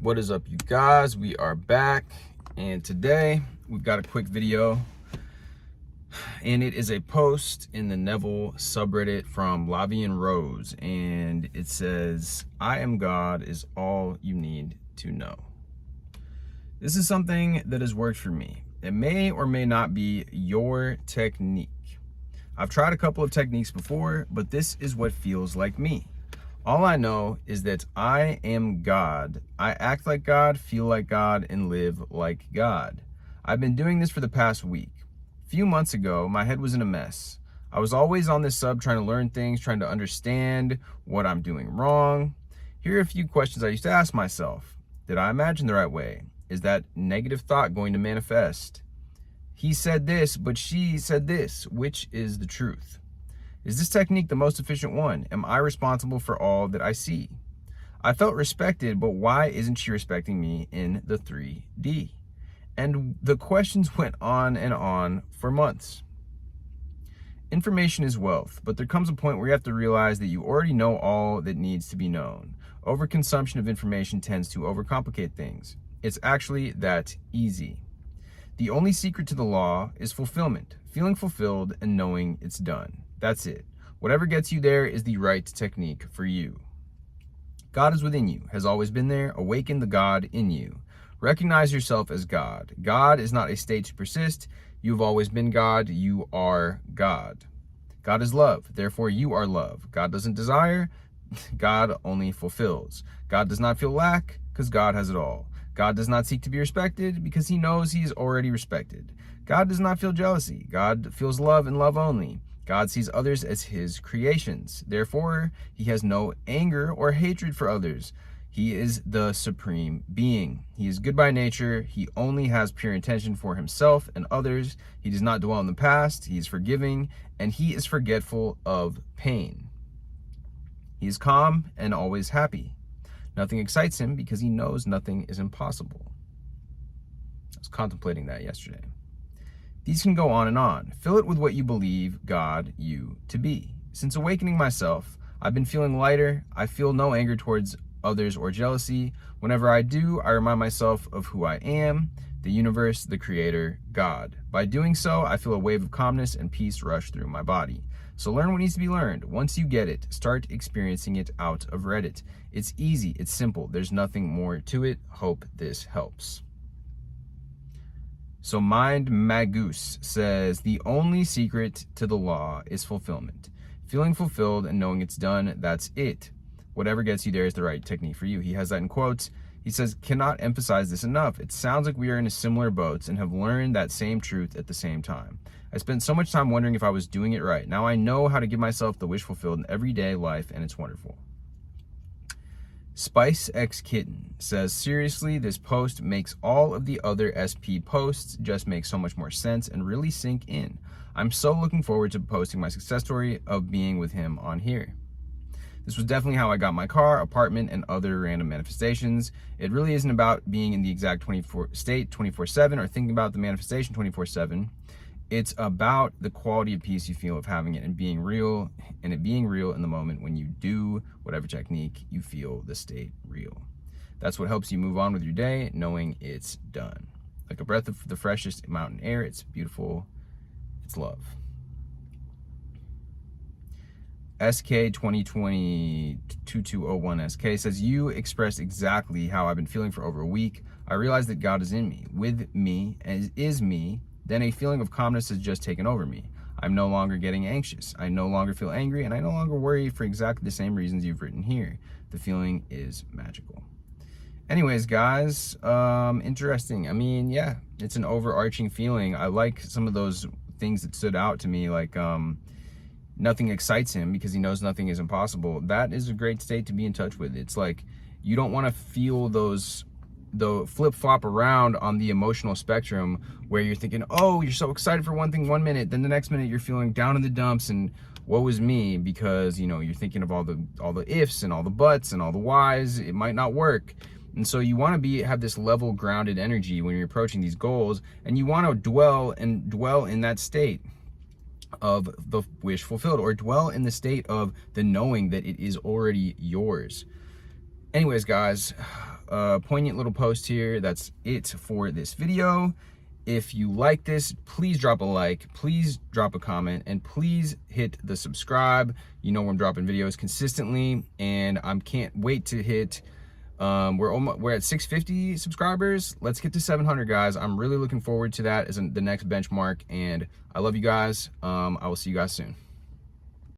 What is up, you guys? We are back, and today we've got a quick video, and it is a post in the Neville subreddit from Lavian Rose, and it says, "I am God is all you need to know." This is something that has worked for me. It may or may not be your technique. I've tried a couple of techniques before, but this is what feels like me. All I know is that I am God. I act like God, feel like God, and live like God. I've been doing this for the past week. A few months ago, my head was in a mess. I was always on this sub trying to learn things, trying to understand what I'm doing wrong. Here are a few questions I used to ask myself. Did I imagine the right way? Is that negative thought going to manifest? He said this, but she said this. Which is the truth? Is this technique the most efficient one? Am I responsible for all that I see? I felt respected, but why isn't she respecting me in the 3D? And the questions went on and on for months. Information is wealth, but there comes a point where you have to realize that you already know all that needs to be known. Overconsumption of information tends to overcomplicate things. It's actually that easy. The only secret to the law is fulfillment, feeling fulfilled and knowing it's done. That's it. Whatever gets you there is the right technique for you. God is within you, has always been there. Awaken the God in you. Recognize yourself as God. God is not a state to persist. You've always been God. You are God. God is love. Therefore, you are love. God doesn't desire. God only fulfills. God does not feel lack because God has it all. God does not seek to be respected because he knows he is already respected. God does not feel jealousy. God feels love and love only. God sees others as his creations. Therefore, he has no anger or hatred for others. He is the supreme being. He is good by nature. He only has pure intention for himself and others. He does not dwell in the past. He is forgiving, and he is forgetful of pain. He is calm and always happy. Nothing excites him because he knows nothing is impossible. I was contemplating that yesterday. These can go on and on. Fill it with what you believe God you to be. Since awakening myself, I've been feeling lighter. I feel no anger towards others or jealousy. Whenever I do, I remind myself of who I am, the universe, the creator, God. By doing so, I feel a wave of calmness and peace rush through my body. So learn what needs to be learned. Once you get it, start experiencing it out of Reddit. It's easy, it's simple, there's nothing more to it. Hope this helps. So Mind Magoose says, the only secret to the law is fulfillment. Feeling fulfilled and knowing it's done, that's it. Whatever gets you there is the right technique for you. He has that in quotes. He says, cannot emphasize this enough. It sounds like we are in a similar boats and have learned that same truth at the same time. I spent so much time wondering if I was doing it right. Now I know how to give myself the wish fulfilled in everyday life, and it's wonderful. Spice X Kitten says, seriously, this post makes all of the other SP posts just make so much more sense and really sink in. I'm so looking forward to posting my success story of being with him on here. This was definitely how I got my car, apartment, and other random manifestations. It really isn't about being in the exact 24/7 or thinking about the manifestation 24/7. It's about the quality of peace you feel of having it and being real, and it being real in the moment when you do whatever technique you feel the state real. That's what helps you move on with your day, knowing it's done. Like a breath of the freshest mountain air, it's beautiful, it's love. SK 2020-2201 SK says, you expressed exactly how I've been feeling for over a week. I realized that God is in me, with me, and is me. Then a feeling of calmness has just taken over me. I'm no longer getting anxious. I no longer feel angry, and I no longer worry for exactly the same reasons you've written here. The feeling is magical. Anyways, guys, interesting. I mean, yeah, it's an overarching feeling. I like some of those things that stood out to me, like nothing excites him because he knows nothing is impossible. That is a great state to be in touch with. It's like you don't want to feel the flip-flop around on the emotional spectrum where you're thinking, oh, you're so excited for one thing one minute, then the next minute you're feeling down in the dumps and woe is me, because you know you're thinking of all the ifs and all the buts and all the whys. It might not work. And so you want to have this level grounded energy when you're approaching these goals, and you want to dwell in that state of the wish fulfilled, or dwell in the state of the knowing that it is already yours. Anyways, guys, poignant little post here. That's it for this video. If you like this, please drop a like, please drop a comment, and please hit the subscribe. You know I'm dropping videos consistently, and I can't wait to hit, we're at 650 subscribers. Let's get to 700, guys. I'm really looking forward to that as the next benchmark, and I love you guys. I will see you guys soon.